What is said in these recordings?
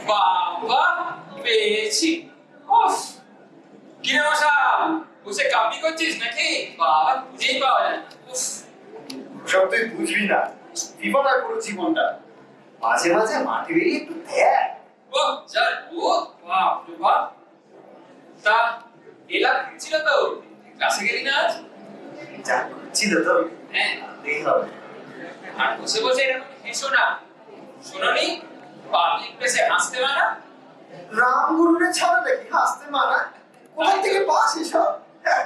বাবা, পেয়েছি। উফ, কিরে মশা, বসে কাপি করছিস নাকি? বাবা, খুঁজেই পাওয়া যায় না। উফ, সব তুই বুঝবি না, বিপদা পুরো জীবনটা। মাঝে মাঝে মাঠে বেরিয়ে একটু দেখ। ও যার ভূত, বাপ রে বাপ। তা এলা ছিল তো, ক্লাসে গেলি না আজ? যা ছিল তো, হ্যাঁ, দেখি হবে। আর বসে বসে এরকম হেসো না। শোনোনি, পাবলিক প্লেসে হাসতে মানা। রামগুরুরে ছাড়া নাকি হাসতে মানা? কোথা থেকে পাস এসব?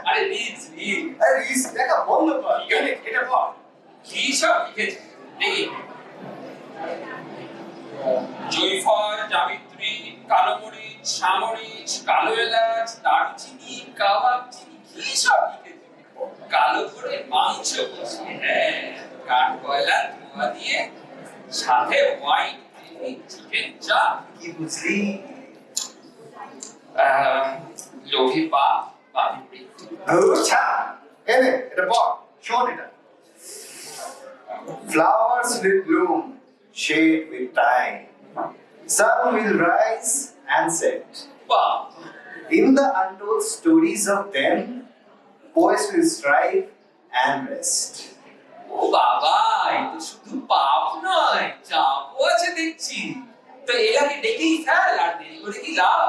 আরে রিজ রিজ, আরে রিস দেখা বন্ধ কর। এখানে এটা পড়। কি সব লিখেছে দেখি। জয়ফল, জাবিত্রী, কালো মরিচ, সামরিচ, কালো এলাচ, দারুচিনি, কাবাব চিনি, কি সব লিখেছে। কালো করে মাংস কষিয়ে, হ্যাঁ, কাঠ কয়লা ধোঁয়া দিয়ে, সাথে হোয়াইট চিকেন চাপ। কি বুঝলি? লোভী পাপ, পাপী মৃত্যু। আচ্ছা, এনে এটা বল, শোন এটা। Flowers will bloom, shade with time. Sun will rise and set. বাপ, In the untold stories of them, poets will strive and rest. ও বাবা, এই তো শুধু পাপ নয়, চাপও আছে দেখছি। তো এলাকে ডেকেই ফেল, আর দেরি করে কি লাভ?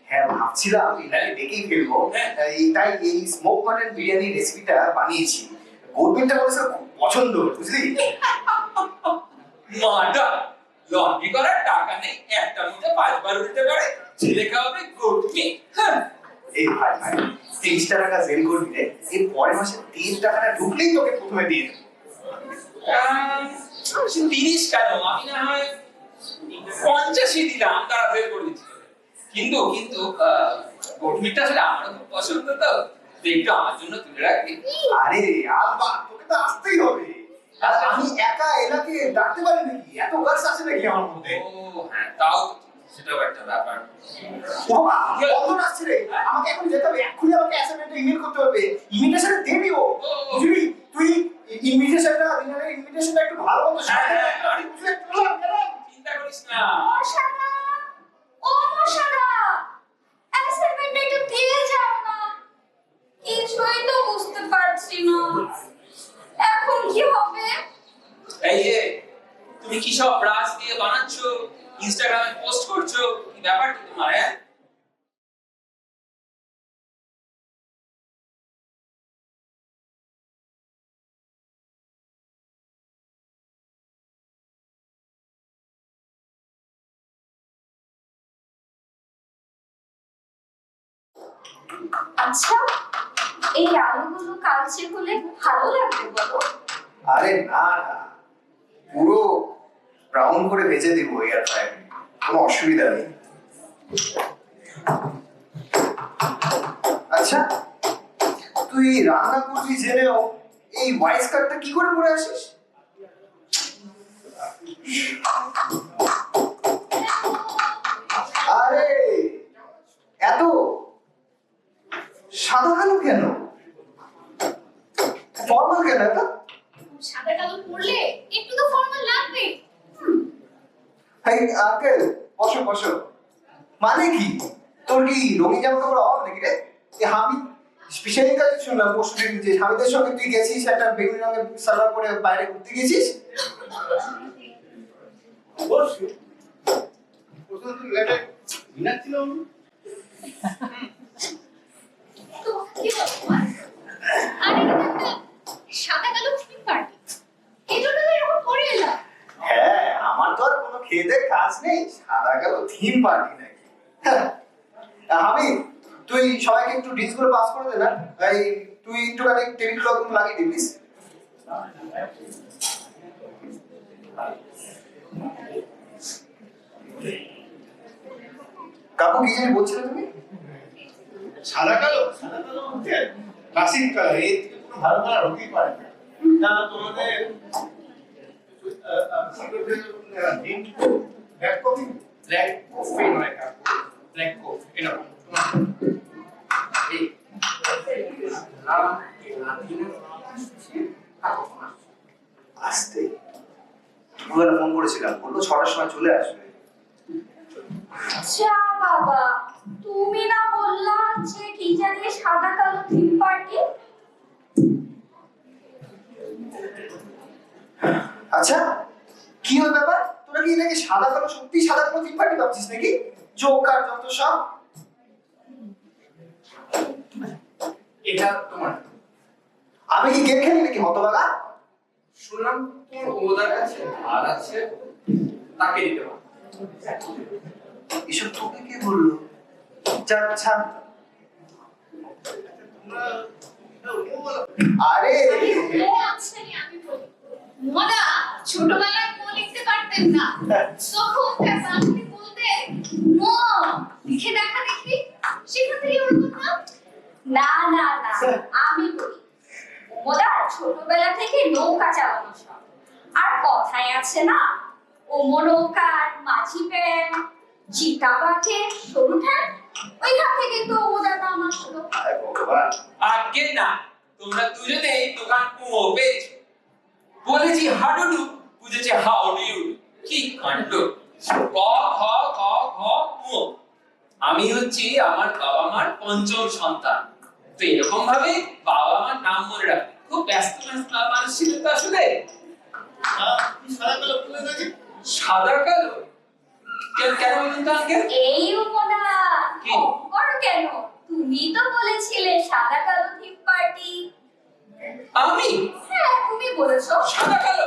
হ্যাঁ, ভাবছিলাম এটাকে দেখেই ফেলবো। হ্যাঁ। তাই এই স্মোক মটন বিরিয়ানি রেসিপিটা বানিয়েছি। গৌরবিনটা বলেছে খুব পছন্দ, বুঝলি? মাটা লন্ড্রি করার টাকা নেই, একটা মুঠে 5 বার উঠতে পারে, ছেলে খাওয়াবে গরমি। এই ভাই 30 টাকা জেল করবি রে, এর পরের মাসে 30 টাকাটা ঢুকলেই তোকে প্রথমে দিয়ে দেবো। 30 কেন, আমি না হয় 50 দিলাম, তারা বের করে দিচ্ছি। কিন্তু কিন্তু গরমিটা আসলে আমারও খুব পছন্দ, তো একটু আমার জন্য তুলে রাখবি। আরে আলবা, তোকে তো আসতেই হবে। আর আমি একা এলাকে ডাকতে পারি নাকি? এত গাছ আছে নাকি আমার মধ্যে? ও হ্যাঁ, তাও সেটাও একটা ব্যাপার। ও বাবা, বন্ধন আসছে রে, আমাকে এখন যেতে হবে। এক্ষুনি আমাকে অ্যাসাইনমেন্টটা ইমেল করতে হবে। ইনভিটেশন দেবি ও, বুঝলি? তুই ইনভিটেশনটা, ডিনারের ইনভিটেশনটা একটু ভালো মতো সাজিয়ে দে। আরে বুঝলে গেলাম। চিন্তা করিস না। মশানা, ও মশানা, অ্যাসাইনমেন্ট একটু দিয়ে যাও না। কিছুই তো বুঝতে পারছি না, এখন কি হবে? এই যে তুমি কি সব ব্রাশ দিয়ে বানাচ্ছ, ইনস্টাগ্রামে পোস্ট করছো, কি ব্যাপার কি তোমার? হ্যাঁ, আচ্ছা, এই আলুগুলো কালচে হলে ভালো লাগবে বলো? আরে না না, পুরো ব্রাউন করে ভেজে দিব এয়ার ফ্রায়ারে, কোনো অসুবিধা নেই। আচ্ছা, তুই রান্না করবি জেনেও এই ভয়েস কাটটা কি করে পরে আসিস? আরে এত সাদা কালো কেন? ফর্মাল কেন এটা? সাদা কালো পরলে একটু তো ফর্মাল লাগবে। হাই আঙ্কেল, বসো বসো। মানে কি, তোর কি রঙিন জামা কাপড় অভাব নাকি রে? আমি স্পেশালি কাজ শুনলাম পরশুদিন যে স্বামীদের সঙ্গে তুই গেছিস, একটা বেগুনি রঙের সালোয়ার পরে বাইরে ঘুরতে গেছিস। তো কি বলবো? আর এটা তো একটা সাদা কালো থিম পার্টি, এই জন্য তো এরকম পরে এলাম। হ্যাঁ, আমার তো আর কোনো খেতে কাজ নেই, সাদা কালো থিম পার্টি নাকি? হ্যাঁ, আমি তুই সবাইকে একটু ড্রিঙ্কস করে পাস করে দে না। এই তুই একটুখানি টেবিল ক্লথ লাগিয়ে দিবি। কাকু কি জানি বলছিলে তুমি? সাদা কালো হচ্ছে ক্লাসিক কালার, এর থেকে কোনো ভালো কালার হতেই পারে না। না তোমাদের ব্ল্যাক কফি নয়, ব্ল্যাক কফি এটা এই আস্তে দুপুরবেলা ফোন করেছিলাম, বললো 6টার সময় চলে আসবে। আচ্ছা বাবা, তুমি না বললা যে কি জানি সাদা কালো থিম পার্টি? আচ্ছা, কি ওই ব্যাপার? তোরা কি নাকি সাদা কালো, সত্যি সাদা কালো থিম পার্টি ভাবছিস নাকি? জোকার যত সব। এটা তোমার। আমি কি গেম খেলি নাকি হতবাগা? শুনলাম তোর ওদের কাছে ভাড় আছে, তাকে দিতে পারো। এসব তোকে কে বললো? আচ্ছা, আরে আচ্ছা আমি বলি, মোনা ছোটবেলায় মো লিখতে পারতেন না, তখন তার বাংলাতে বলতে মো লিখে দেখা দেখি, সেখান থেকে ওরকম না। না না না, আমি বলি মোনা ছোটবেলা থেকে নৌকা চালানো সব, আর কথায় আছে না, ও নৌকার মাঝি প্যান চিতা পাঠে সরু ঠ্যাং, ওইখান থেকে তো ওদের নাম আসলো। আরে ভগবান, আগে না, তোমরা দুজনেই দোকান কুয়ো পেয়েছো। বলেছি হাডুডু, বুঝেছে হাউ ডু ইউ। কি কাণ্ড! ক খ খ খ কুয়ো। আমি হচ্ছি আমার বাবা মার পঞ্চম সন্তান, তো এরকম ভাবে বাবা মার নাম মনে রাখতে খুব ব্যস্ত মানুষ ছিল তো আসলে। সাদা কালো বলে নাকি? সাদা কালো কেন কেন বলুন তো আঙ্কেল? এই মোনা কি? করো কেন? তুমি তো বলেছিলে সাদা কালো থিম পার্টি। আমি হ্যাঁ তুমি বলেছো। সাদা কালো?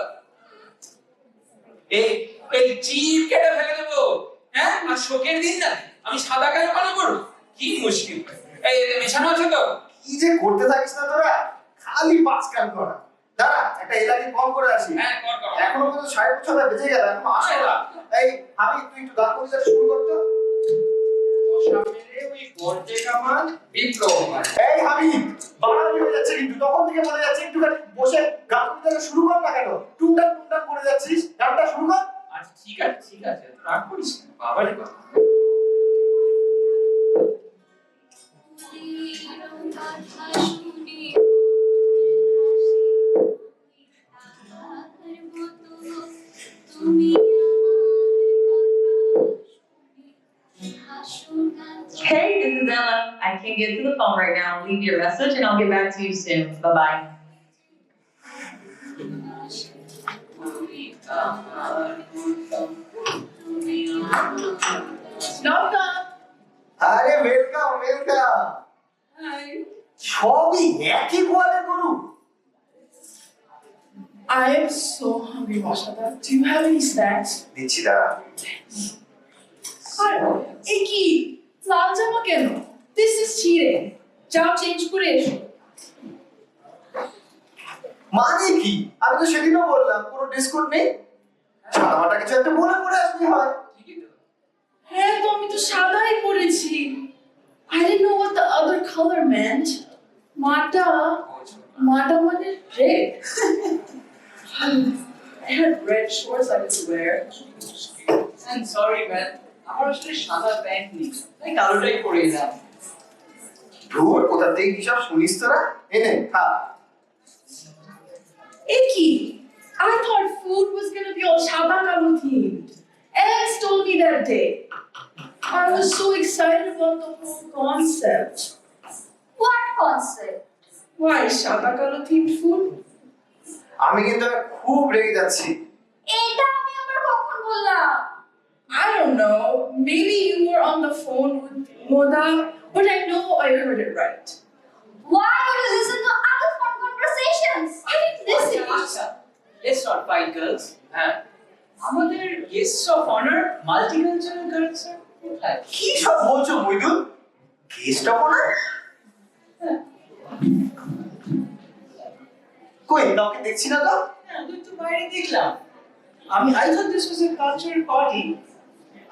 এই এই জিভ কেটে ফেলে দেবো। হ্যাঁ, আর শোকের দিন না আমি সাদা কালো কেন করবো? কি মুশকিল! এই এতে মেশানো আছে তো? কি যে করতে থাকিস না তোরা, খালি পাঁচকাল করা। দাঁড়া, একটা এলাকি কম করে আসি। হ্যাঁ, কর কর। এখনো পর্যন্ত 6:30 বেজে গেল, এখনো আসে না। এই আমি, তুই একটু গান কবিতা শুরু করতো। মশা মেরে ওই গর্জে কামান বিপ্লব হয়। এই হাবিব, বাড়াবাড়ি হয়ে যাচ্ছে কিন্তু, তখন থেকে বলে যাচ্ছে একটুখানি বসে গান কবিতা শুরু কর না কেন? টুনটান টুনটান করে যাচ্ছিস, গানটা শুরু কর। আচ্ছা ঠিক আছে ঠিক আছে, রাগ করিস না। বাবা রে বাবা। Hey, this is Ella. I can't get to the phone right now. Leave your message and I'll get back to you soon. Bye bye. আরে ওয়েলকাম ওয়েলকাম। সবই একই গোয়ালের গরু। I am so hungry, Mashada. Do you have any snacks? দিচ্ছি দাঁড়া। Iki, লাল জামা কেন? This is cheating. যাও change করে এসো। মানে কি? আমি তো সেদিনও বললাম কোনো ডিসকাউন্ট নেই। সাদামাটা কিছু একটা বলে পড়ে আসলে হয়। ঠিকই তো। হ্যাঁ তো আমি তো সাদাই পরেছি। I didn't know what the other color meant. মাটা মানে red. I had red shorts I could wear. I'm sorry, man. আমার আসলে সাদা প্যান্ট নেই, তাই কালোটাই পরে এলাম। ধুর, কোথা থেকে কি সব শুনিস তোরা? এনে খা। Iki, I thought food was gonna be all Shaba Kalu themed. Alex told me that day. I was so excited about the whole concept. What concept? Why Shaba Kalu themed food? আমি কিন্তু খুব রেগে যাচ্ছি। এটা আমি আবার কখন বললাম? I don't know. Maybe you were on the phone with Moda, but I know I heard it right. Why would you listen to other phone conversations? I didn't listen. আচ্ছা, let's not fight, girls. হ্যাঁ, আমাদের guests of honor, multicultural girls are কোথায়? কি সব বলছো মইদুল? কেসটা কোনা? কই কাউকে দেখছি না তো? হ্যাঁ, আমি তো বাইরে দেখলাম। I thought this was a cultural party.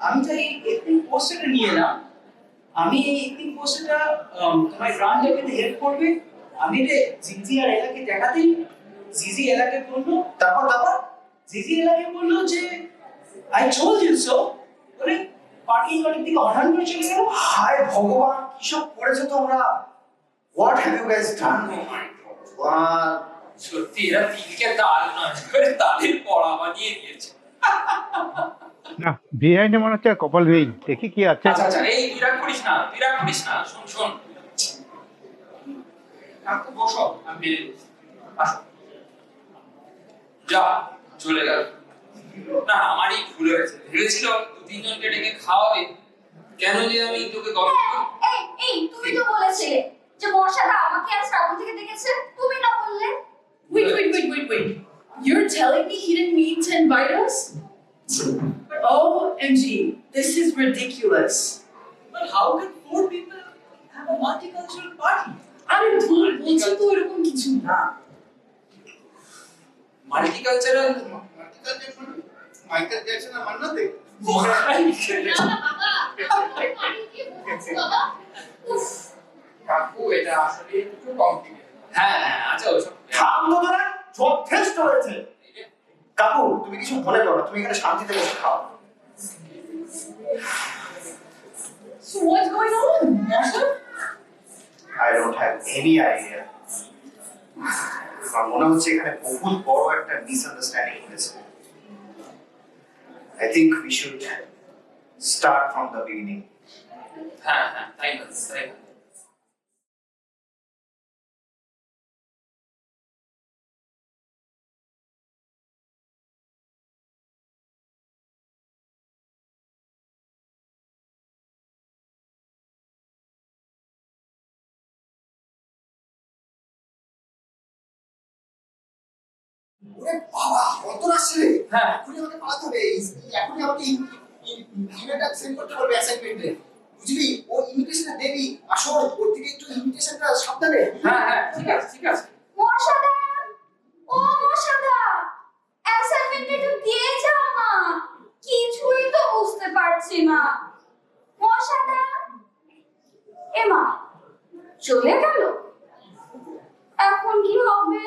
আমি তাই এথনিক পোস্টারটা নিয়ে এলাম। আমি এই এথনিক পোস্টারটা তোমার ব্র্যান্ডটাকে হেল্প করবে। আমি এটা জিজি আর এলাকে দেখাতেই জিজি এলাকে বললো, তারপর জিজি এলাকে বললো যে I told you so, বলে পার্কিং লটের দিকে অনান করে চলে গেল। হায় ভগবান, কি সব করেছো তোমরা? হোয়াট হ্যাভ ইউ গাইস ডান? ভগবান, সত্যি এরা তিনকে তাল নয় করে তাদের পড়া বানিয়ে দিয়েছে। না বিহাইন্ডে মনে হচ্ছে কপাল নেই, দেখি কি আছে। আচ্ছা আচ্ছা, এই বিরাট করিস না, বিরাট করিস না, শোন শোন। কাকু বসো, আমি বেরিয়ে যাচ্ছি। আসো। যা, চলে গেল। না আমারই ভুল হয়েছে, ভেবেছিল 2-3 জনকে ডেকে খাওয়াবে, কেন যে আমি তোকে গল্প এই তুমি তো বলেছিলে যে মশাটা আমাকে আর শ্রাবণ থেকে দেখেছে, তুমি না বললে? Wait. You're telling me he didn't mean to invite us? OMG, this is ridiculous. But how can 4 people have a multicultural party? আমি ভুল বলছি তো এরকম কিছু না। মাল্টিকালচারাল। মাইকেল জ্যাকসন আর মান্না দে। না বাবা, আমি কি বলছি বাবা? উফ, কাকু এটা আসলে একটু কমপ্লিকেটেড। হ্যাঁ হ্যাঁ, আচ্ছা ওসব থাম তো তোরা, যথেষ্ট হয়েছে। কাকু তুমি কিছু মনে করো না, তুমি এখানে শান্তিতে বসে খাও। So what's going on, Masha? I don't have any idea. আমার মনে হচ্ছে এখানে বহুত বড় একটা মিসআন্ডারস্ট্যান্ডিং হয়েছে। I think we should start from the beginning. হ্যাঁ হ্যাঁ, তাই না তাই না। ওরে বাবা, কত আসছে রে। হ্যাঁ। এখনই আমাকে পালাতে হবে, এখনই আমাকে ইমেলটা সেন্ড করতে হবে অ্যাসাইনমেন্টে, বুঝলি? ও ইনভিটেশনটা দেবি, আসল ওর থেকে একটু ইনভিটেশনটা সাবধানে। হ্যাঁ হ্যাঁ, ঠিক আছে ঠিক আছে। মশাদা, ও মশাদা, অ্যাসাইনমেন্টটা একটু দিয়ে যাও না, কিছুই তো বুঝতে পারছি না। মশাদা, এমা চলে গেল, এখন কি হবে?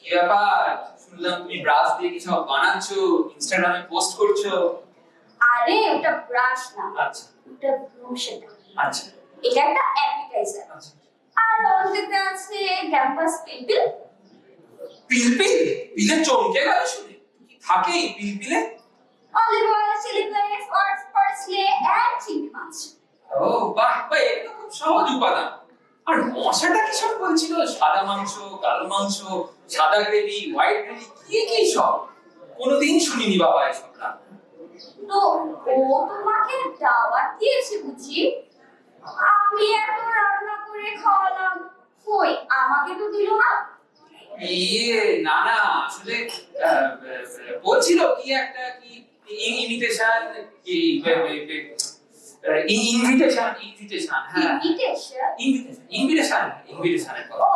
কি ব্যাপার, শুনলাম তুমি ব্রাশ দিয়ে কিছু বানাচ্ছো, ইনস্টাগ্রামে পোস্ট করছো। আরে ওটা ব্রাশ না, আচ্ছা ওটা ব্রুশেটা। আচ্ছা এটা একটা অ্যাপিটাইজার। আচ্ছা। আর অন্যদিকে আছে ক্যাম্পাস পিলপিল। পিলপিল? পিলে চমকে গেল শুনে, কি থাকে এই পিলপিলে? Olive oil, chilli flakes, parsley and চিংড়ি মাছ। ও বাহ বাহ, এটা তো খুব সহজ উপাদান। আর মশাটা কি সব বলছিল, সাদা মাংস, কালো মাংস, সাদা গ্রেভি, হোয়াইট গ্রেভি, কি কি সব? কোনোদিন শুনিনি বাবা এসব রান্না। তো ও তোমাকে দাওয়াত দিয়েছে বুঝি? আমি এত রান্না করে খাওয়ালাম, কই আমাকে তো দিল না। ইয়ে না না, আসলে বলছিল কি একটা কি ইনভিটেশন, কি ইনভিটেশন, হ্যাঁ ইনভিটেশন? ইনভিটেশনের কথা। ও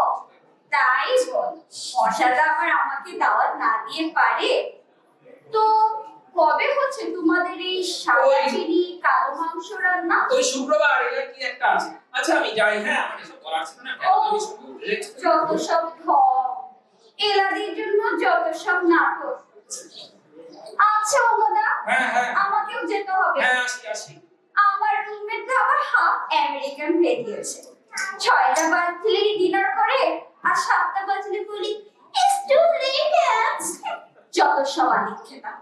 তাই বল, মশাদা আবার আমাকে দাওয়াত না দিয়ে পারে? তো কবে হচ্ছে তোমাদের এই সাদা চিনি কালো মাংস রান্না? ওই শুক্রবার এর কি একটা আছে। আচ্ছা আমি যাই, হ্যাঁ আমার এসব করার ছিল না, ও, আমি সব ভুলে গেছি। যত সব ঢং, এলাদির জন্য যত সব নাটক। আচ্ছা ওমদা, হ্যাঁ হ্যাঁ আমাকেও যেতে হবে। হ্যাঁ, আসি আসি। আমার রুমমেট আবার হাফ আমেরিকান হয়ে গিয়েছে। 6টা বাজলেই ডিনার করে, আর 7টা বাজলে বলি ইটস টু লেট। যত সব আদিক্ষেতা।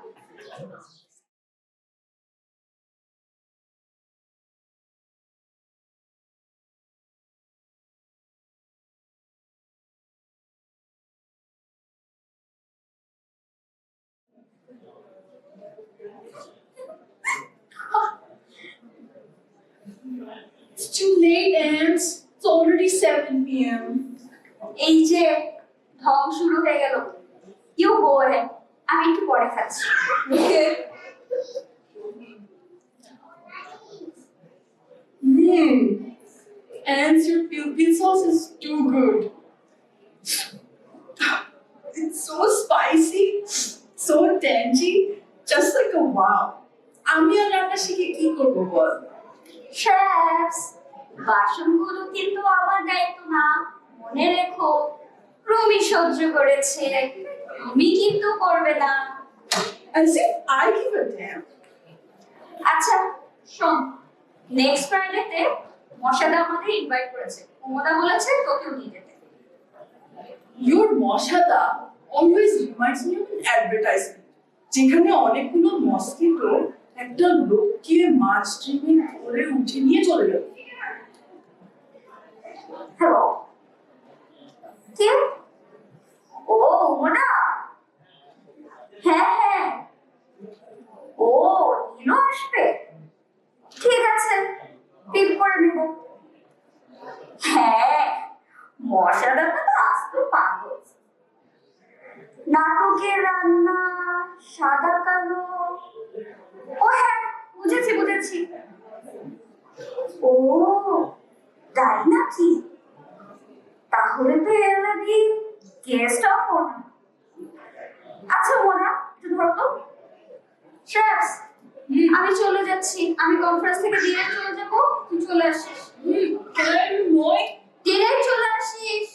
It's too late, Ants. It's already 7 p.m. এই যে ঢং শুরু হয়ে গেল। ইউ গো অ্যাহেড, আমি একটু পরে খাচ্ছি। Ants, your pupil sauce is too good. It's so spicy, so tangy, just like a wow. আমি আর রান্না শিখে কি করবো বল? শ্যাপস, বাসনগুলো কিন্তু আমার দায়িত্ব না, মনে রেখো। রুমি সহ্য করেছে, তুমি কিন্তু করবে না। As if I give a damn. আচ্ছা শোন, নেক্সট ফ্রাইডেতে মশাদা আমাদের ইনভাইট করেছে, কুমোদা বলেছে তোকেও নিয়ে যেতে। Your Moshada always reminds me of an advertisement. যেখানে অনেকগুলো মস্কিটো একটা লোককে মাছ ট্রিমে ধরে উঠে নিয়ে চলে গেল। হ্যালো, কে? ও মোনা, হ্যাঁ হ্যাঁ, ও নিনো আসবে, ঠিক আছে পিক করে নেব। হ্যাঁ, মশাটা তো আসতো পাগল। নাটকের রান্না, সাদা কালো, ও হ্যাঁ বুঝেছি বুঝেছি। ও তাই নাকি? তাহলে তো এলাদি গেস্ট অফ অনার। আচ্ছা মোনা, একটু ধরো তো। শ্রেয়াস, আমি চলে যাচ্ছি, আমি কনফারেন্স থেকে ডিরেক্ট চলে যাবো, তুই চলে আসিস। মই ডিরেক্ট চলে আসিস।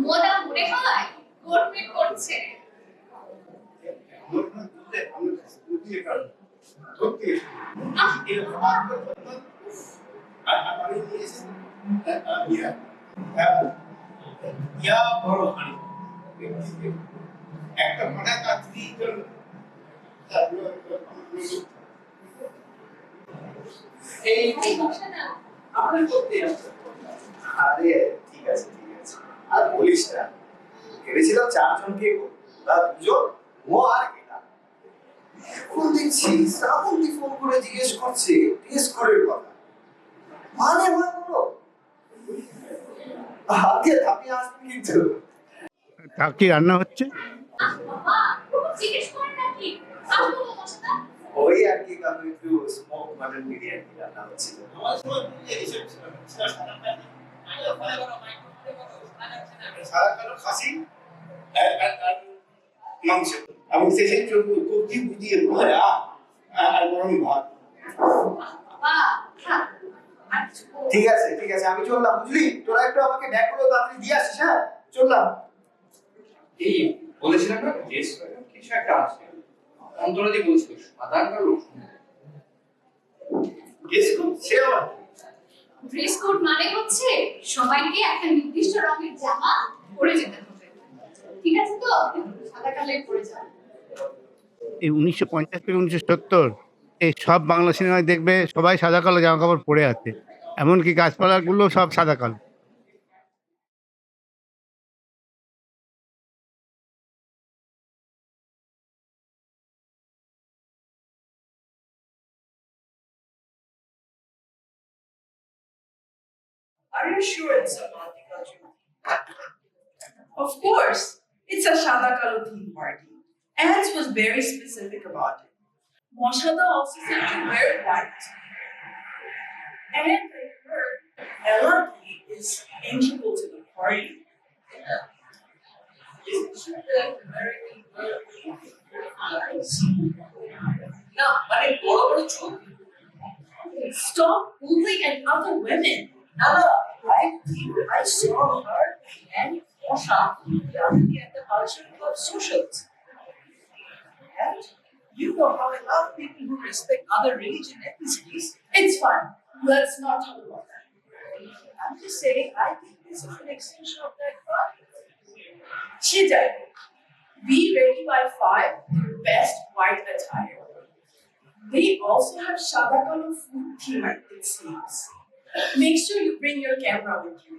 মোনা মনে হয় কোর্টমেট করছে। একটা মাথা কাটতেই জন্য এই বসে না। আপনার করতে আছে আরে ঠিক আছে ঠিক আছে, আর বলিস না, ভেবেছিলাম 4 জনকে ওরা 2 জন, ও আর এটা। এখন দেখছি শ্রাবন্তী ফোন করে জিজ্ঞেস করছে টেস্ট করার কথা, মানে হয় বলো হাতে ধাপিয়ে আসবে কিন্তু। তা কি রান্না হচ্ছে? বাবা, তুমি জিজ্ঞেস করে নাকি? আসবো তোমার সাথে। ওই আর কি, কারণ একটু স্মোক মাটন বিরিয়ানি রান্না হচ্ছিল। আমার সময় সারা কালো খাসি আর মাংস এবং শেষে কবজি বুঝিয়ে ভাজা আর গরম ভাত। বাবা, থাক। আর কিছু বলবো না। ঠিক আছে ঠিক আছে, আমি চললাম, বুঝলি? তোরা একটু আমাকে ব্যাগগুলো তাড়াতাড়ি দিয়ে আসিস। হ্যাঁ চললাম। এই বলেছিলাম না টেস্ট কিছু একটা আছে অন্তরাদি বলছিল সাদা কালো গেস কর সে আবার ড্রেস কোড মানে হচ্ছে সবাইকে একটা নির্দিষ্ট রঙের জামা পরে যেতে হবে, ঠিক আছে তো? সাদা কালোই পরে যাও। এই 1950 থেকে 1970 এই সব বাংলা সিনেমায় দেখবে সবাই সাদা কালো জামা কাপড় পরে আছে, এমনকি গাছপালাগুলো সব সাদা কালো। Are you sure it's a multicultural theme? Of course, it's a Shada Kalo theme party. Ants was very specific about it. Moshada also said to wear white. And I heard Eladi is integral to the party. Isn't she the American girl with eyes? না মানে বড় বড় চোখ। Stop bullying at other women. No, I saw her and Mosha the other day at the culture club socials. And you know how I love people who respect other religion and ethnicities. It's fine. Let's not talk about that. I'm just saying, I think this is an extension of that party. Chidai, be ready by 5 for best white attire. They also have Shada Kalo food theme, it seems. Make sure you bring your camera with you.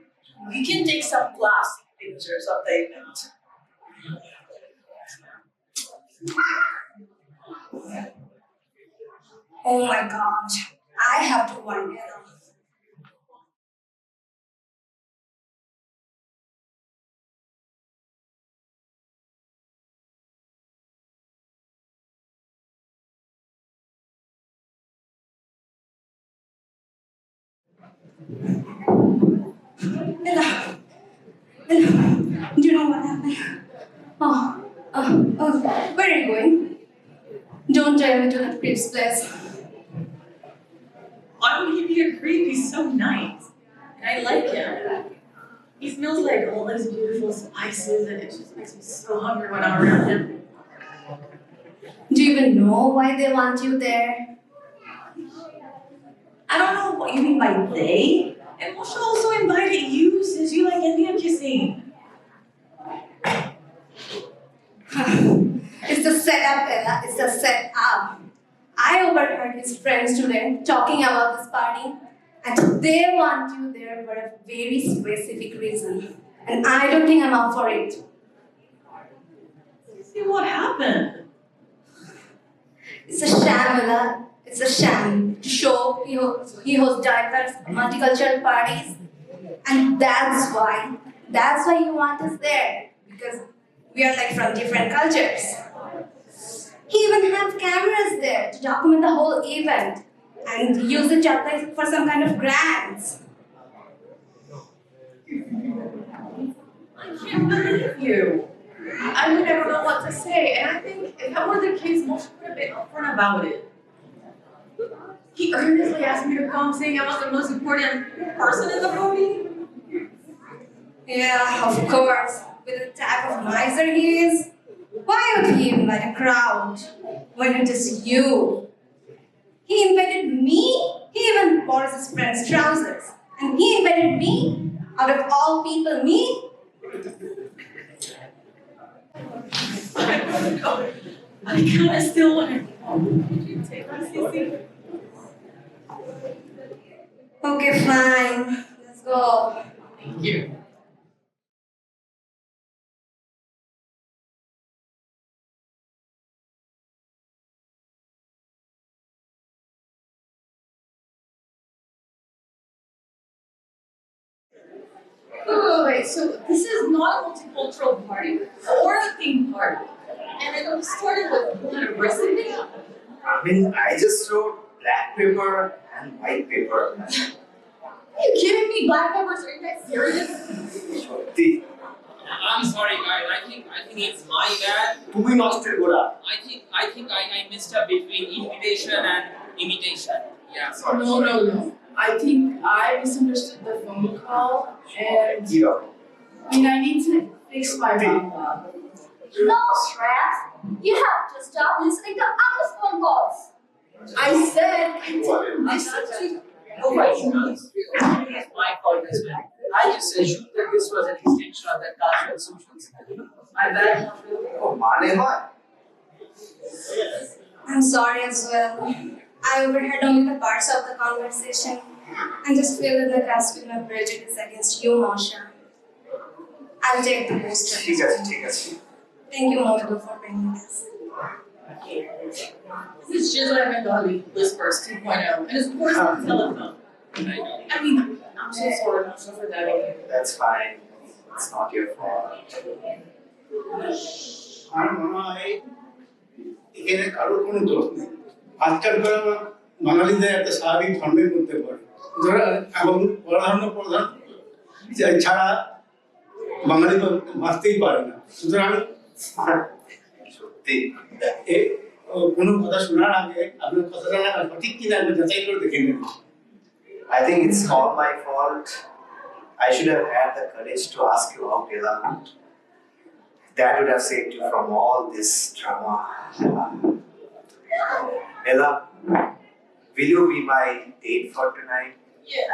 We can take some classic pictures of the event. Oh my gosh, I have to wind it up. Ella, do you know what happened? Where are you going? Don't drive me to that creep's place. Why would he be a creep? He's so nice. And I like him. He smells like all these beautiful spices, and it just makes me so hungry when I'm around him. Do you even know why they want you there? I don't know what you mean by they. And Moshe also invited you since you like Indian cuisine. It's the setup, Ella. It's the setup. I overheard his friends today talking about this party, and they want you there for a very specific reason. And I don't think I'm up for it. See what happened? It's a sham, Ella. It's a sham to show he hosts diverse multicultural parties. And that's why you want us there. Because we are like from different cultures. He even have cameras there to document the whole event and use it to apply for some kind of grants. I can't believe you. I would never know what to say, and I think if that were the case, Moshe would have been upfront about it. He earnestly asked me to come, saying I was the most important person in the movie. Yeah, of course. With the type of miser he is, why would he invite a crowd when it is you? He invited me. He even borrows his friend's trousers. And he invited me? Out of all people, me? I kind of still want to go. Could you take my Sissy? Okay, fine. Let's go. Thank you. Wait, so this is not a multicultural party or a theme party. And it was started with one recipe. I mean, I just wrote black paper and white paper. Are you kidding me? Black peppers, are you guys serious? সত্যি I'm sorry, guys. I think it's my bad. তুমি নষ্টের গোড়া I think I messed up between invitation and imitation. Yeah. No. I think I misunderstood the phone call and কি রকম I need to fix my Bangla. No stress. You have to stop listening to other phone calls. I said I didn't listen to. Oh, right. It's my fault as well. I just assumed that this was an extension of that cultural social center. My bad. ও মানে হয় I'm sorry as well. I overheard only the parts of the conversation and just feel that the cast will have prejudice against you, Moshe. I'll take the poster. ঠিক আছে ঠিক আছে Thank you, Mohido, for bringing this. This is just like my Dolly Whispers 2.0, and it's worse than telephone. I mean, I'm so sorry, Moshe, for that. That's fine. It's not your fault. আমার মনে হয় এখানে কারোর কোনো দোষ নেই আজকাল বাঙালিদের একটা স্বাভাবিক ধর্মের মধ্যে পড়ে ধরো এবং প্রধান ছাড়া বাঙালি তো বাঁচতেই পারে না সুতরাং সত্যি কোনো কথা শোনার আগে আপনার কথাটা সঠিক কিনা একবার যাচাই করে দেখে নেবেন I think it's all my fault. I should have had the courage to ask you out, Ella. That would have saved you from all this drama. Ella, will you be my date for tonight? Yes.